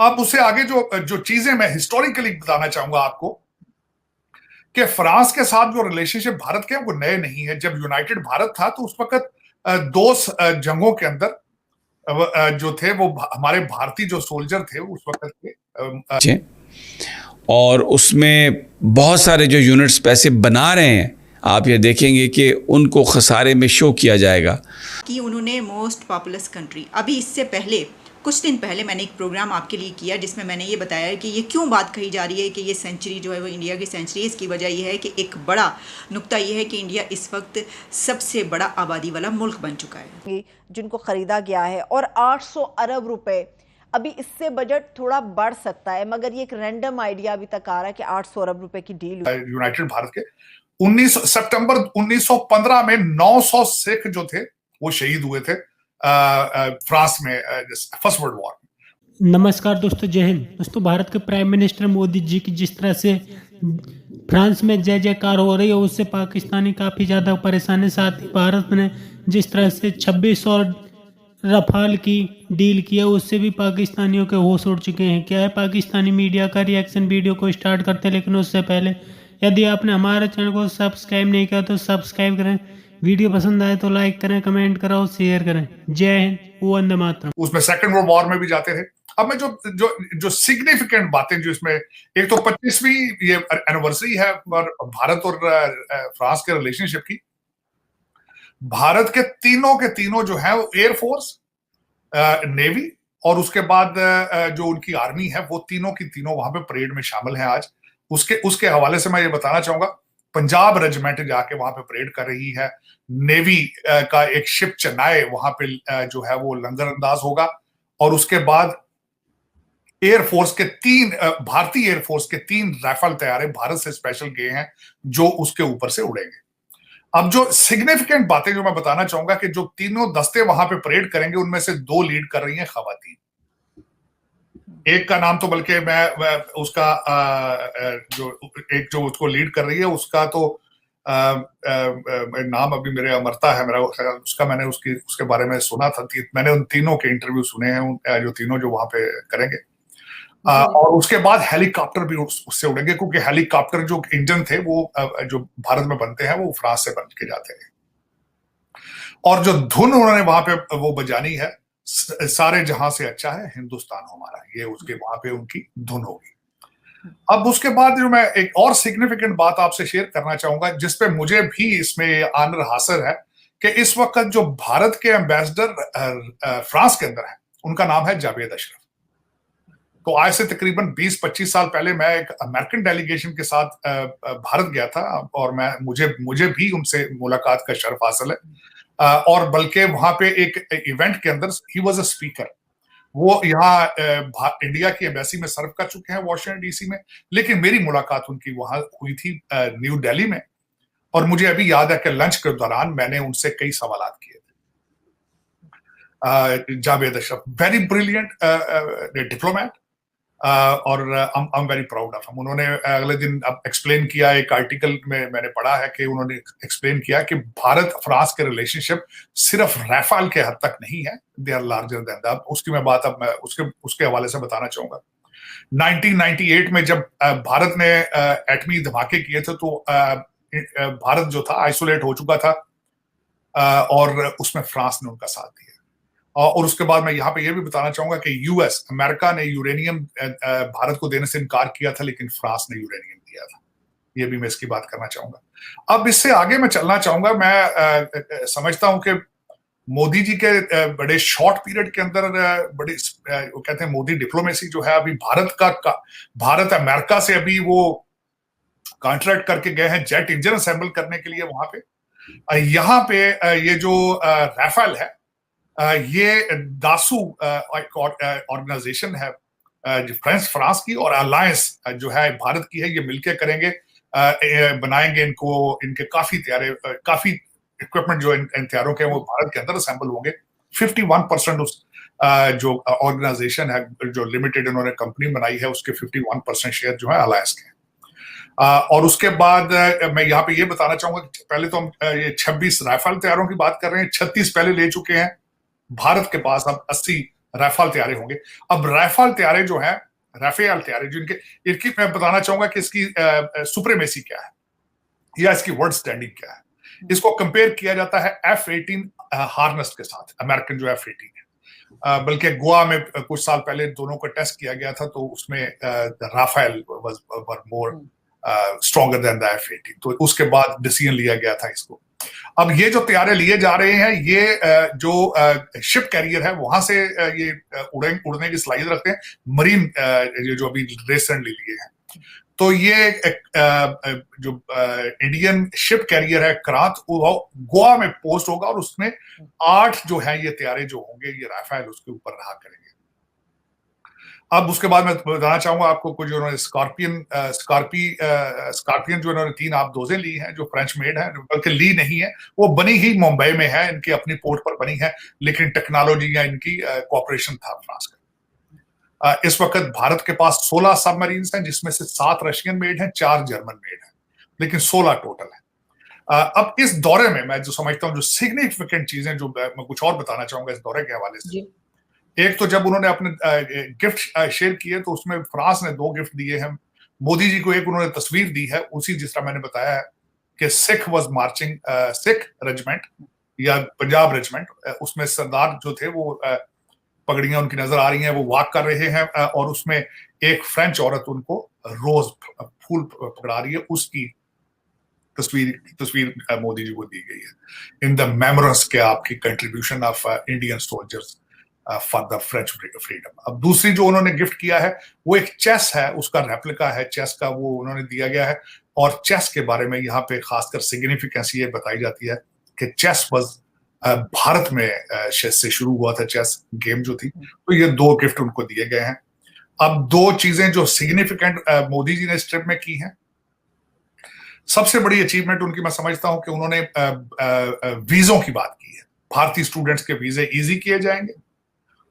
अब उससे आगे जो जो चीजें मैं हिस्टोरिकली बताना चाहूंगा आपको कि फ्रांस के साथ जो रिलेशनशिप भारत के वो नए नहीं है। जब यूनाइटेड भारत था तो उस वक्त दो जंगों के अंदर जो थे वो हमारे भारतीय जो सोल्जर थे उस वक्त के और उसमें बहुत सारे जो यूनिट्स पैसे बना रहे हैं, आप ये देखेंगे कि उनको खसारे में शो किया जाएगा कि उन्होंने मोस्ट पॉपुलस कंट्री, अभी इससे पहले कुछ दिन पहले मैंने एक प्रोग्राम आपके लिए किया जिसमें मैंने ये बताया कि ये क्यों बात कही जा रही है कि ये सेंचुरी जो है वो इंडिया की सेंचुरी है। इसकी वजह ये है कि एक बड़ा नुक्ता ये है कि इंडिया इस वक्त सबसे बड़ा आबादी वाला मुल्क बन चुका है, जिनको ख़रीदा गया है, और 800 अरब रुपए। अभी इससे बजट थोड़ा बढ़ सकता है, मगर ये एक रैंडम आइडिया अभी तक आ रहा है कि 800 अरब रुपए की डील यूनाइटेड भारत के 19 सितंबर 1915 में 900 सिख जो थे वो शहीद हुए थे फ्रांस में फर्स्ट वर्ल्ड वॉर। नमस्कार दोस्तों, जय हिंद। दोस्तों, भारत के प्राइम मिनिस्टर मोदी जी की जिस तरह से फ्रांस में जय जयकार हो रही है उससे पाकिस्तानी काफ़ी ज़्यादा परेशान है। साथ ही भारत ने जिस तरह से 26 और रफाल की डील किया उससे भी पाकिस्तानियों के होश उड़ चुके हैं। क्या है पाकिस्तानी मीडिया का रिएक्शन। वीडियो को स्टार्ट करते हैं, लेकिन उससे पहले यदि आपने हमारे चैनल को सब्सक्राइब नहीं किया तो सब्सक्राइब करें। वीडियो पसंद आए तो लाइक करें, कमेंट करें और शेयर करें। जय हिंद, वंदे मातरम। उसमें सेकंड वर्ल्ड वॉर में भी जाते थे। अब मैं जो जो जो सिग्निफिकेंट बातें जो इसमें, एक तो 25वीं ये एनिवर्सरी है भारत और फ्रांस के रिलेशनशिप की। भारत के तीनों जो है एयरफोर्स, नेवी और उसके बाद जो उनकी आर्मी है वो तीनों की तीनों वहां पे परेड में शामिल हैं आज। उसके हवाले से मैं ये बताना चाहूंगा, पंजाब रेजिमेंट जाके वहां पे परेड कर रही है। नेवी का एक शिप चेन्नई वहां पे जो है वो लंगर अंदाज होगा। और उसके बाद एयरफोर्स के भारतीय एयरफोर्स के 3 राइफल तैयारे भारत से स्पेशल गए हैं जो उसके ऊपर से उड़ेंगे। अब जो सिग्निफिकेंट बातें जो मैं बताना चाहूंगा कि जो तीनों दस्ते वहां पे परेड करेंगे उनमें से 2 लीड कर रही हैं खवातीन। एक का नाम तो बल्कि मैं उसका जो उसको लीड कर रही है उसका तो नाम अभी मेरे अमरता है मेरा उसका, मैंने उसके बारे में सुना था। मैंने उन तीनों के इंटरव्यू सुने हैं जो तीनों जो वहां पे करेंगे। और उसके बाद हेलीकॉप्टर भी उससे उड़ेंगे क्योंकि हेलीकॉप्टर जो इंजन थे वो जो भारत में बनते हैं वो फ्रांस से बन के जाते हैं। और जो धुन उन्होंने वहां पे वो बजानी है, सारे जहां से अच्छा है हिंदुस्तान हमारा, ये उसके वहां पे उनकी धुन होगी। अब उसके बाद जो मैं एक और सिग्निफिकेंट बात आपसे शेयर करना चाहूंगा जिसपे मुझे भी इसमें आनर हासिल है कि इस वक्त जो भारत के एम्बेसडर फ्रांस के अंदर है उनका नाम है जावेद अशरफ। तो आज से तकरीबन 20-25 साल पहले मैं एक अमेरिकन डेलीगेशन के साथ भारत गया था और मुझे भी उनसे मुलाकात का शर्फ हासिल है। और बल्कि वहां पे एक इवेंट के अंदर ही वाज अ स्पीकर। वो यहाँ इंडिया की एम्बेसी में सर्व कर चुके हैं वॉशिंगटन डीसी में, लेकिन मेरी मुलाकात उनकी वहां हुई थी न्यू दिल्ली में। और मुझे अभी याद है कि लंच के दौरान मैंने उनसे कई सवाल किए थे। Javed Ashraf very brilliant diplomat और I am very proud of him. उन्होंने अगले दिन अब एक्सप्लेन किया, एक आर्टिकल में मैंने पढ़ा है कि उन्होंने एक्सप्लेन किया कि भारत फ्रांस के रिलेशनशिप सिर्फ राफेल के हद तक नहीं है, they are larger than that. उसकी मैं बात अब मैं उसके हवाले से बताना चाहूंगा। 1998 में जब भारत ने एटमी धमाके किए थे तो भारत जो था आइसोलेट हो चुका था और उसमें फ्रांस ने उनका साथ दिया। और उसके बाद मैं यहाँ पे ये भी बताना चाहूंगा कि यूएस अमेरिका ने यूरेनियम भारत को देने से इनकार किया था, लेकिन फ्रांस ने यूरेनियम दिया था। ये भी मैं इसकी बात करना चाहूंगा। अब इससे आगे मैं चलना चाहूंगा। मैं समझता हूं कि मोदी जी के बड़े शॉर्ट पीरियड के अंदर बड़ी वो कहते हैं मोदी डिप्लोमेसी जो है अभी भारत अमेरिका से अभी वो कॉन्ट्रैक्ट करके गए हैं जेट इंजन असेंबल करने के लिए वहां पे। यहाँ पे ये जो राफेल है ये दासू ऑर्गेनाइजेशन है फ्रांस की और अलायंस जो है भारत की है, ये मिलके करेंगे, बनाएंगे इनको। इनके काफी इक्विपमेंट जो इन हथियारों के वो भारत के अंदर असेंबल होंगे। 51% उस जो ऑर्गेनाइजेशन है जो लिमिटेड इन्होंने कंपनी बनाई है उसके 51% शेयर जो है अलायंस के। और उसके बाद मैं यहाँ पे ये बताना चाहूंगा कि पहले तो हम ये 26 राइफल तैयारों की बात कर रहे हैं, 36 पहले ले चुके हैं। भारत के पास अब 80 राफेल तैयारे होंगे। अब राफेल तैयारे जो है, राफेल तैयारे जिनके, इनकी मैं बताना चाहूंगा कि इसकी सुप्रीमेसी क्या है या इसकी वर्ल्ड स्टैंडिंग क्या है। इसको कंपेयर किया जाता है F-18 हार्नेस्ट के साथ, अमेरिकन जो F-18 है। बल्कि गोवा में कुछ साल पहले दोनों को टेस्ट किया गया था, तो उसमें Rafale were more stronger than the F-18, तो उसके बाद डिसीजन लिया गया था इसको। अब ये जो तैयारे लिए जा रहे हैं, ये जो शिप कैरियर है वहां से ये उड़ने की सलाहियत रखते हैं, मरीन जो अभी रिसेंटली लिए हैं। तो ये जो इंडियन शिप कैरियर है क्रांत, वो गोवा में पोस्ट होगा और उसमें 8 जो है ये तैयारे जो होंगे, ये राफेल उसके ऊपर रहा करेंगे। अब उसके बाद मैं बताना चाहूंगा आपको कुछ, उन्होंने स्कॉर्पियन जो इन्होंने 3 आप-दोजें ली हैं, जो फ्रेंच मेड है, बल्कि ली नहीं है, वो बनी ही मुंबई में है, इनकी अपनी पोर्ट पर बनी है, लेकिन टेक्नोलॉजी या इनकी कॉपरेशन था फ्रांस का। इस वक्त भारत के पास 16 सबमरीन्स हैं, जिसमें से 7 रशियन मेड हैं, 4 जर्मन मेड हैं, लेकिन 16 टोटल है। अब इस दौरे में मैं जो समझता हूँ, जो सिग्निफिकेंट चीजें जो मैं कुछ और बताना चाहूंगा इस दौरे के हवाले से, एक तो जब उन्होंने अपने गिफ्ट शेयर किए, तो उसमें फ्रांस ने 2 गिफ्ट दिए हैं मोदी जी को। एक उन्होंने तस्वीर दी है, उसी जिस तरह मैंने बताया है कि Sikh was marching, Sikh regiment या पंजाब रेजिमेंट, उसमें सरदार जो थे वो पगड़ियां उनकी नजर आ रही हैं, वो वॉक कर रहे हैं, और उसमें एक फ्रेंच औरत उनको रोज फूल पकड़ा रही है, उसकी तस्वीर मोदी जी को दी गई है, इन द मेमोरेंस के आपकी contribution of Indian soldiers for the French freedom. अब दूसरी जो उन्होंने गिफ्ट किया है, वो एक चेस है, उसका रेप्लिका है चेस का, वो उन्होंने दिया गया है। और चेस के बारे में यहाँ पे खासकर सिग्निफिकेंस ये बताई जाती है कि चेस वाज भारत में से शुरू हुआ था, चेस गेम जो थी। तो ये 2 गिफ्ट उनको दिए गए हैं। अब 2 चीजें जो सिग्निफिकेंट मोदी जी ने इस ट्रिप में की हैं, सबसे बड़ी अचीवमेंट उनकी मैं समझता हूं कि उन्होंने वीजों की बात की है। भारतीय स्टूडेंट्स के वीजे इजी किए जाएंगे।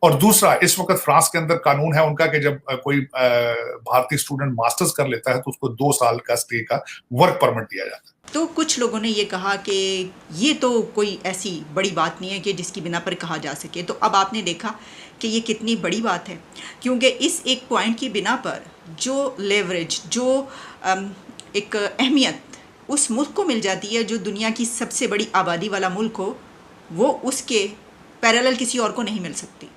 और दूसरा, इस वक्त फ्रांस के अंदर कानून है उनका कि जब कोई भारतीय स्टूडेंट मास्टर्स कर लेता है, तो उसको 2 साल का स्टे का वर्क परमिट दिया जाता है। तो कुछ लोगों ने ये कहा कि ये तो कोई ऐसी बड़ी बात नहीं है कि जिसकी बिना पर कहा जा सके। तो अब आपने देखा कि ये कितनी बड़ी बात है, क्योंकि इस एक पॉइंट की बिना पर जो लेवरेज, जो एक अहमियत उस मुल्क को मिल जाती है जो दुनिया की सबसे बड़ी आबादी वाला मुल्क हो, वो उसके पैरेलल किसी और को नहीं मिल सकती।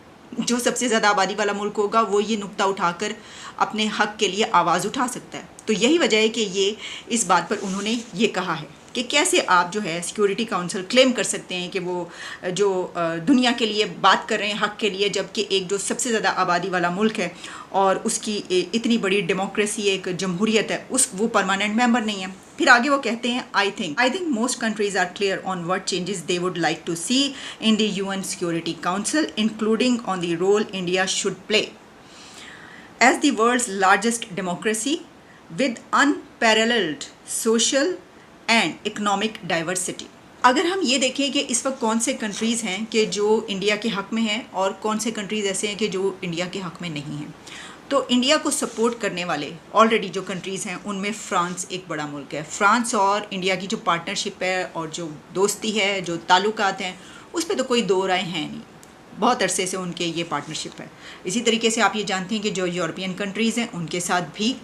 जो सबसे ज़्यादा आबादी वाला मुल्क होगा, वो ये नुक्ता उठाकर अपने हक के लिए आवाज़ उठा सकता है। तो यही वजह है कि ये इस बात पर उन्होंने ये कहा है कि कैसे आप जो है सिक्योरिटी काउंसिल क्लेम कर सकते हैं कि वो जो दुनिया के लिए बात कर रहे हैं हक के लिए, जबकि एक जो सबसे ज़्यादा आबादी वाला मुल्क है और उसकी इतनी बड़ी डेमोक्रेसी, एक जमहूरियत है, वो परमानेंट मेंबर नहीं है। फिर आगे वो कहते हैं, I think most countries are clear on what changes they would like to see in the UN security council, including on the role India should play as the world's largest democracy with unparalleled social and economic diversity। अगर हम ये देखें कि इस वक्त कौन से countries हैं कि जो इंडिया के हक़ में हैं और कौन से कंट्रीज़ ऐसे हैं कि जो इंडिया के हक़ में नहीं हैं, तो इंडिया को सपोर्ट करने वाले ऑलरेडी जो कंट्रीज़ हैं उनमें फ़्रांस एक बड़ा मुल्क है। फ़्रांस और इंडिया की जो पार्टनरशिप है और जो दोस्ती है, जो ताल्लुकात हैं, उस पर तो कोई दो राय हैं नहीं। बहुत अरसे से उनके ये पार्टनरशिप है। इसी तरीके से आप ये जानते हैं कि जो यूरोपियन कंट्रीज़ हैं उनके साथ भी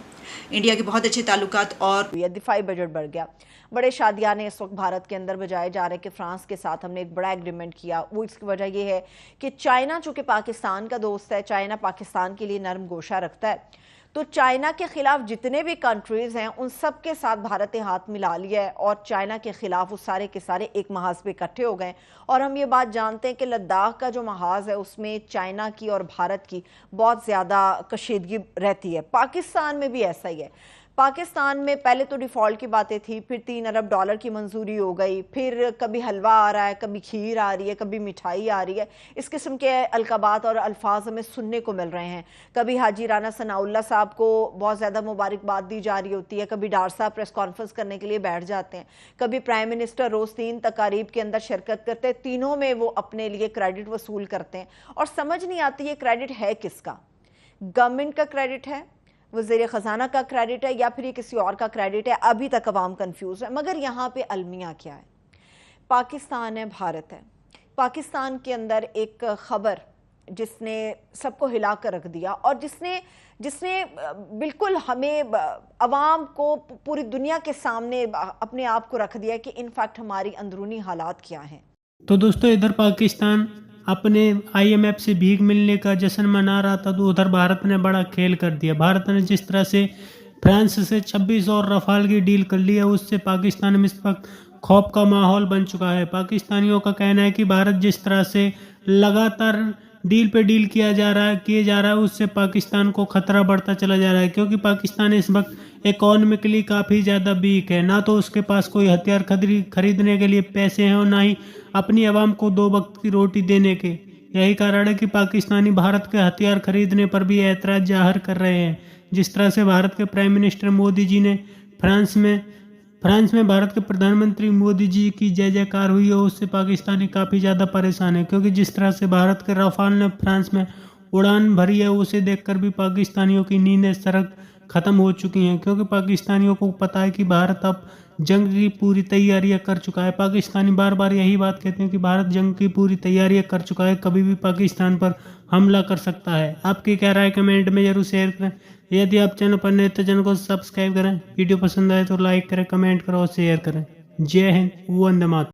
इंडिया के बहुत अच्छे ताल्लुकात। और दिफाई बजट बढ़ गया। बड़े शादियाने इस वक्त भारत के अंदर बजाए जा रहे कि फ्रांस के साथ हमने एक बड़ा एग्रीमेंट किया। वो इसकी वजह यह है कि चाइना चूंकि पाकिस्तान का दोस्त है, चाइना पाकिस्तान के लिए नरम गोशा रखता है, तो चाइना के खिलाफ जितने भी कंट्रीज़ हैं उन सब के साथ भारत ने हाथ मिला लिया है और चाइना के खिलाफ वो सारे के सारे एक महाज पे इकट्ठे हो गए। और हम ये बात जानते हैं कि लद्दाख का जो महाज है उसमें चाइना की और भारत की बहुत ज़्यादा कशीदगी रहती है। पाकिस्तान में भी ऐसा ही है। पाकिस्तान में पहले तो डिफ़ॉल्ट की बातें थी, फिर $3 अरब की मंजूरी हो गई, फिर कभी हलवा आ रहा है, कभी खीर आ रही है, कभी मिठाई आ रही है। इस किस्म के अलकाबात और अल्फाज हमें सुनने को मिल रहे हैं। कभी हाजी राना सनाउल्लाह साहब को बहुत ज़्यादा मुबारकबाद दी जा रही होती है, कभी डार साहब प्रेस कॉन्फ्रेंस करने के लिए बैठ जाते हैं, कभी प्राइम मिनिस्टर रोज़ 3 तकारीब के अंदर शिरकत करते हैं। तीनों में वो अपने लिए क्रेडिट वसूल करते हैं और समझ नहीं आती ये क्रेडिट है किसका। गवर्नमेंट का क्रेडिट है, वज़ीर ख़जाना का क्रेडिट है, या फिर ये किसी और का क्रेडिट है? अभी तक अवाम कंफ्यूज है। मगर यहाँ पे अलमिया क्या है? पाकिस्तान है, भारत है। पाकिस्तान के अंदर एक ख़बर जिसने सबको हिला कर रख दिया और जिसने बिल्कुल हमें अवाम को पूरी दुनिया के सामने अपने आप को रख दिया कि इनफैक्ट हमारी अंदरूनी हालात क्या हैं। तो दोस्तों इधर पाकिस्तान अपने IMF से भीख मिलने का जश्न मना रहा था, तो उधर भारत ने बड़ा खेल कर दिया। भारत ने जिस तरह से फ्रांस से 26 और रफाल की डील कर ली है, उससे पाकिस्तान में इस वक्त खौफ का माहौल बन चुका है। पाकिस्तानियों का कहना है कि भारत जिस तरह से लगातार डील पे डील किए जा रहा है उससे पाकिस्तान को खतरा बढ़ता चला जा रहा है, क्योंकि पाकिस्तान इस वक्त इकोनॉमिकली काफ़ी ज़्यादा वीक है। ना तो उसके पास कोई हथियार खरीदने के लिए पैसे हैं और ना ही अपनी आवाम को 2 वक्त की रोटी देने के। यही कारण है कि पाकिस्तानी भारत के हथियार खरीदने पर भी एतराज़ जाहिर कर रहे हैं। जिस तरह से भारत के प्राइम मिनिस्टर मोदी जी ने फ्रांस में भारत के प्रधानमंत्री मोदी जी की जय जयकार हुई है, उससे पाकिस्तानी काफ़ी ज़्यादा परेशान है, क्योंकि जिस तरह से भारत के रफाल ने फ्रांस में उड़ान भरी है, उसे देखकर भी पाकिस्तानियों की नींदें सरक ख़त्म हो चुकी हैं, क्योंकि पाकिस्तानियों को पता है कि भारत अब जंग की पूरी तैयारियां कर चुका है। पाकिस्तानी बार बार यही बात कहते हैं कि भारत जंग की पूरी तैयारियां कर चुका है, कभी भी पाकिस्तान पर हमला कर सकता है। आपकी क्या राय कमेंट में जरूर शेयर करें। यदि आप चैनल पर नए तो चैनल को सब्सक्राइब करें, वीडियो पसंद आए तो लाइक करें, कमेंट करें और शेयर करें। जय हिंद, वंदे मातरम।